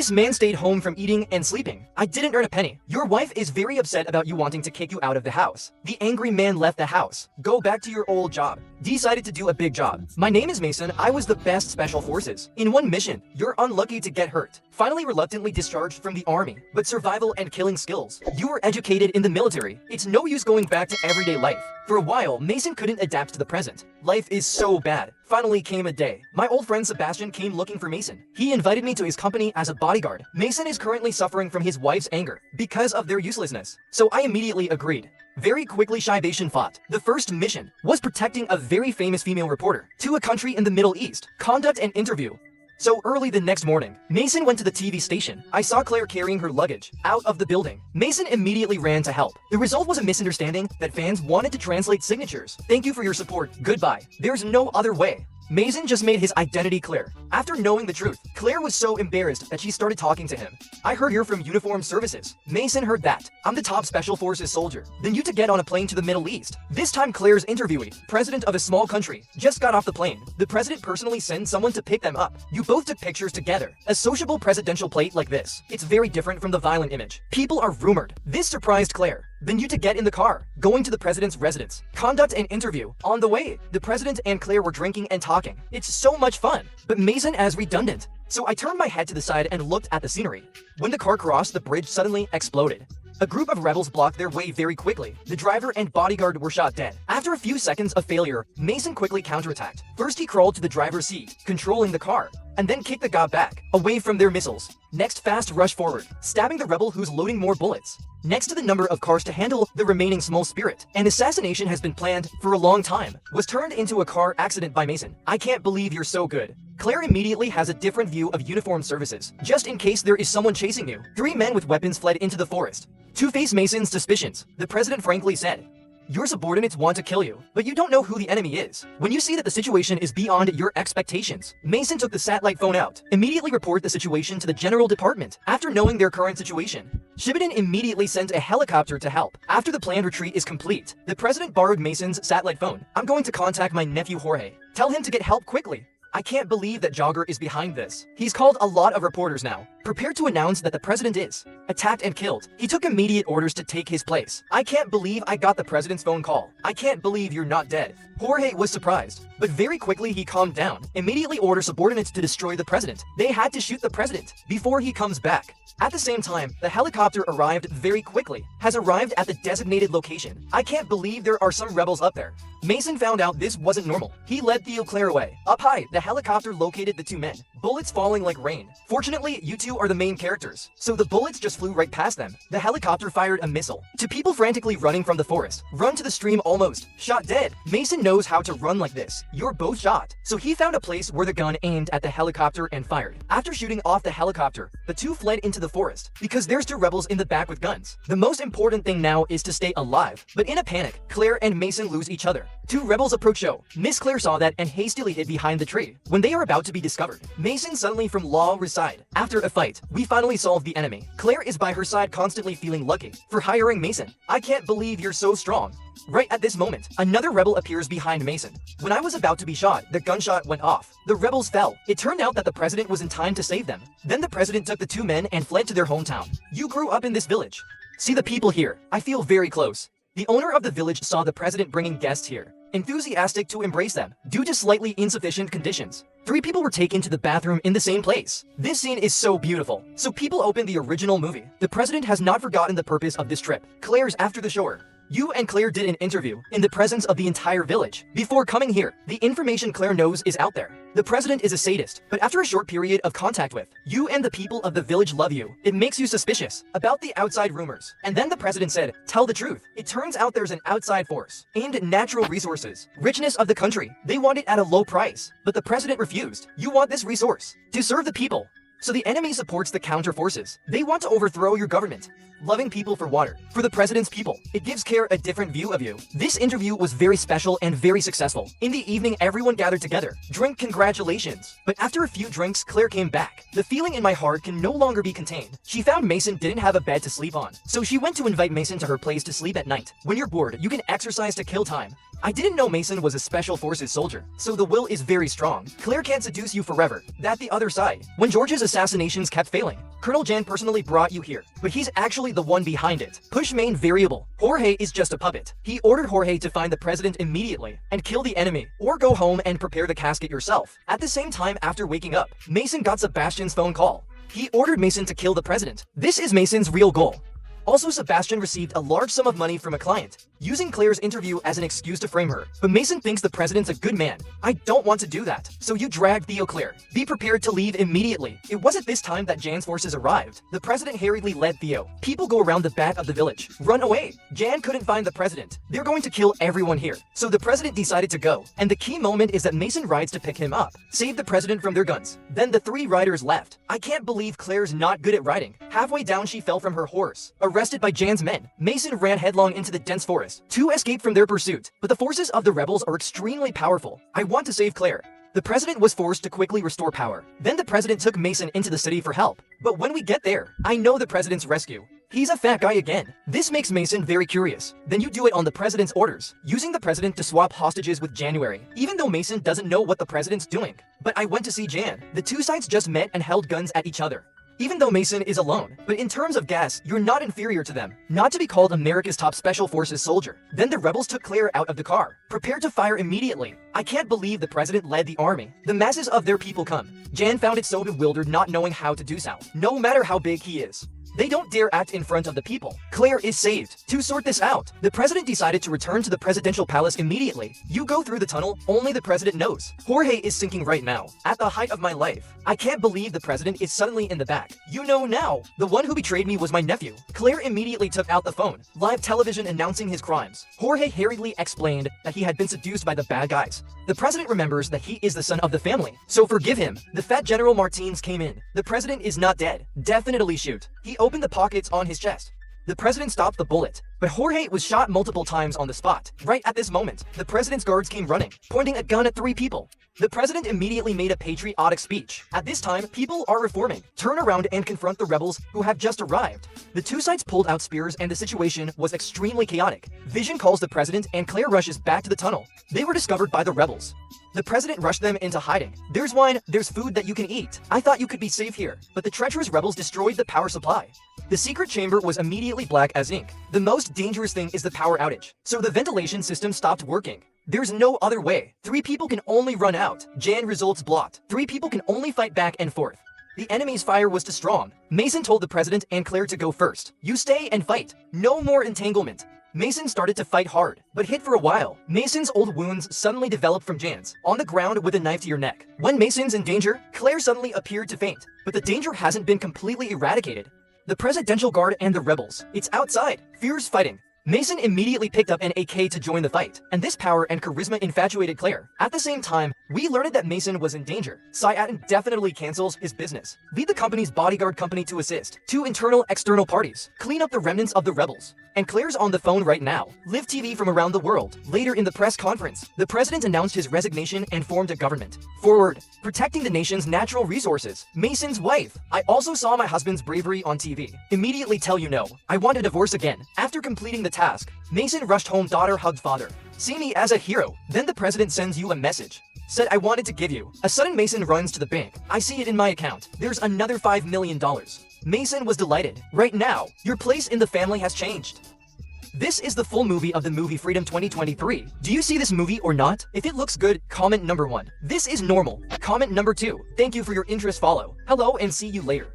This man stayed home from eating and sleeping. I didn't earn a penny. Your wife is very upset about you wanting to kick you out of the house. The angry man left the house. Go back to your old job. Decided to do a big job. My name is Mason. I was the best special forces. In one mission, you're unlucky to get hurt. Finally reluctantly discharged from the army, but survival and killing skills. You were educated in the military. It's no use going back to everyday life. For a while, Mason couldn't adapt to the present. Life is so bad. Finally came a day. My old friend Sebastian came looking for Mason. He invited me to his company as a bodyguard. Mason is currently suffering from his wife's anger because of their uselessness. So I immediately agreed. Very quickly Shibation fought. The first mission was protecting a very famous female reporter to a country in the Middle East. Conduct an interview. So early the next morning, Mason went to the TV station. I saw Claire carrying her luggage out of the building. Mason immediately ran to help. The result was a misunderstanding that fans wanted to translate signatures. Thank you for your support. Goodbye. There's no other way. Mason just made his identity clear. After knowing the truth, Claire was so embarrassed that she started talking to him. I heard you're from Uniformed Services. Mason heard that. I'm the top Special Forces soldier. Then you to get on a plane to the Middle East. This time Claire's interviewee, president of a small country, just got off the plane. The president personally sent someone to pick them up. You both took pictures together. A sociable presidential plate like this. It's very different from the violent image. People are rumored. This surprised Claire. Then you to get in the car, going to the president's residence. Conduct an interview. On the way, the president and Claire were drinking and talking. It's so much fun, but Mason as redundant. So I turned my head to the side and looked at the scenery. When the car crossed the bridge suddenly exploded. A group of rebels blocked their way very quickly. The driver and bodyguard were shot dead. After a few seconds of failure, Mason quickly counterattacked. First he crawled to the driver's seat, controlling the car, and then kicked the guy back, away from their missiles. Next fast rush forward, stabbing the rebel who's loading more bullets. Next to the number of cars to handle the remaining small spirit. An assassination has been planned for a long time. Was turned into a car accident by Mason. I can't believe you're so good. Claire immediately has a different view of Uniformed Services. Just in case there is someone chasing you. 3 men with weapons fled into the forest. To face Mason's suspicions, the president frankly said, your subordinates want to kill you, but you don't know who the enemy is. When you see that the situation is beyond your expectations, Mason took the satellite phone out. Immediately report the situation to the general department. After knowing their current situation, Shibatan immediately sent a helicopter to help. After the planned retreat is complete, the president borrowed Mason's satellite phone. I'm going to contact my nephew Jorge. Tell him to get help quickly. I can't believe that Jogger is behind this. He's called a lot of reporters now, prepared to announce that the president is attacked and killed. He took immediate orders to take his place. I can't believe I got the president's phone call. I can't believe you're not dead. Jorge was surprised, but very quickly he calmed down. Immediately ordered subordinates to destroy the president. They had to shoot the president before he comes back. At the same time, the helicopter arrived very quickly, has arrived at the designated location. I can't believe there are some rebels up there. Mason found out this wasn't normal. He led Theo Claire away. Up high, the helicopter located the 2 men. Bullets falling like rain. Fortunately, you 2 are the main characters, so the bullets just flew right past them. The helicopter fired a missile to people frantically running from the forest. Run to the stream almost. Shot dead. Mason knows how to run like this. You're both shot. So he found a place where the gun aimed at the helicopter and fired. After shooting off the helicopter, the 2 fled into the forest because there's 2 rebels in the back with guns. The most important thing now is to stay alive. But in a panic, Claire and Mason lose each other. 2 rebels approach Show. Miss Claire saw that and hastily hid behind the tree. When they are about to be discovered, Mason suddenly from Law's side. After a fight, we finally solve the enemy. Claire is by her side constantly feeling lucky for hiring Mason. I can't believe you're so strong. Right at this moment, another rebel appears behind Mason. When I was about to be shot, the gunshot went off. The rebels fell. It turned out that the president was in time to save them. Then the president took the 2 men and fled to their hometown. You grew up in this village. See the people here. I feel very close. The owner of the village saw the president bringing guests here, enthusiastic to embrace them. Due to slightly insufficient conditions, 3 people were taken to the bathroom in the same place. This scene is so beautiful. So people open the original movie. The president has not forgotten the purpose of this trip. Claire's after the shore. You and Claire did an interview in the presence of the entire village. Before coming here, the information Claire knows is out there. The president is a sadist, but after a short period of contact with you and the people of the village love you, it makes you suspicious about the outside rumors. And then the president said, tell the truth. It turns out there's an outside force aimed at natural resources, richness of the country. They want it at a low price, but the president refused. You want this resource to serve the people. So the enemy supports the counter forces. They want to overthrow your government. Loving people for water. For the president's people, it gives Claire a different view of you. This interview was very special and very successful. In the evening, everyone gathered together. Drink congratulations. But after a few drinks, Claire came back. The feeling in my heart can no longer be contained. She found Mason didn't have a bed to sleep on. So she went to invite Mason to her place to sleep at night. When you're bored, you can exercise to kill time. I didn't know Mason was a special forces soldier, so the will is very strong. Claire can't seduce you forever. That the other side. When George's assassinations kept failing. Colonel Jan personally brought you here, but he's actually the one behind it. Push main variable. Jorge is just a puppet. He ordered Jorge to find the president immediately and kill the enemy, or go home and prepare the casket yourself. At the same time, after waking up, Mason got Sebastian's phone call. He ordered Mason to kill the president. This is Mason's real goal. Also, Sebastian received a large sum of money from a client, using Claire's interview as an excuse to frame her. But Mason thinks the president's a good man. I don't want to do that. So you drag Theo Claire. Be prepared to leave immediately. It wasn't this time that Jan's forces arrived. The president hurriedly led Theo. People go around the back of the village. Run away. Jan couldn't find the president. They're going to kill everyone here. So the president decided to go. And the key moment is that Mason rides to pick him up. Save the president from their guns. Then the 3 riders left. I can't believe Claire's not good at riding. Halfway down, she fell from her horse. Arrested by Jan's men, Mason ran headlong into the dense forest to escape from their pursuit. But the forces of the rebels are extremely powerful. I want to save Claire. The president was forced to quickly restore power. Then the president took Mason into the city for help. But when we get there, I know the president's rescue. He's a fat guy again. This makes Mason very curious. Then you do it on the president's orders, using the president to swap hostages with January, even though Mason doesn't know what the president's doing. But I went to see Jan. The 2 sides just met and held guns at each other. Even though Mason is alone, but in terms of gas, you're not inferior to them. Not to be called America's top special forces soldier. Then the rebels took Claire out of the car, prepared to fire immediately. I can't believe the president led the army. The masses of their people come. Jan found it so bewildered, not knowing how to do so, no matter how big he is. They don't dare act in front of the people. Claire is saved. To sort this out, the president decided to return to the presidential palace immediately. You go through the tunnel, only the president knows. Jorge is sinking right now, at the height of my life. I can't believe the president is suddenly in the back. You know now, the one who betrayed me was my nephew. Claire immediately took out the phone, live television announcing his crimes. Jorge hurriedly explained that he had been seduced by the bad guys. The president remembers that he is the son of the family, so forgive him. The fat General Martins came in. The president is not dead. Definitely shoot. He opened the pockets on his chest. The president stopped the bullet, but Jorge was shot multiple times on the spot. Right at this moment, the president's guards came running, pointing a gun at 3 people. The president immediately made a patriotic speech. At this time, people are reforming. Turn around and confront the rebels who have just arrived. The 2 sides pulled out spears and the situation was extremely chaotic. Vision calls the president and Claire rushes back to the tunnel. They were discovered by the rebels. The president rushed them into hiding. There's wine, there's food that you can eat. I thought you could be safe here, but the treacherous rebels destroyed the power supply. The secret chamber was immediately black as ink. The most dangerous thing is the power outage, so the ventilation system stopped working. There's no other way. 3 people can only run out. Jan results blocked. 3 people can only fight back and forth. The enemy's fire was too strong. Mason told the president and Claire to go first. You stay and fight. No more entanglement. Mason started to fight hard, but hit for a while. Mason's old wounds suddenly developed from Jan's, on the ground with a knife to your neck. When Mason's in danger, Claire suddenly appeared to faint, but the danger hasn't been completely eradicated. The presidential guard and the rebels, it's outside, fierce fighting. Mason immediately picked up an AK to join the fight, and this power and charisma infatuated Claire. At the same time, we learned that Mason was in danger. Syatin definitely cancels his business. Lead the company's bodyguard company to assist. 2 external parties. Clean up the remnants of the rebels. And Claire's on the phone right now. Live TV from around the world. Later in the press conference, the president announced his resignation and formed a government. Forward, protecting the nation's natural resources. Mason's wife. I also saw my husband's bravery on TV. Immediately tell you no. I want a divorce again. After completing the task, Mason rushed home, daughter hugged father. See me as a hero. Then the president sends you a message. Said I wanted to give you. A sudden Mason runs to the bank. I see it in my account. There's another $5 million. Mason was delighted. Right now, your place in the family has changed. This is the full movie of the movie Freedom 2023. Do you see this movie or not? If it looks good, comment number 1. This is normal. Comment number 2. Thank you for your interest. Follow. Hello and see you later.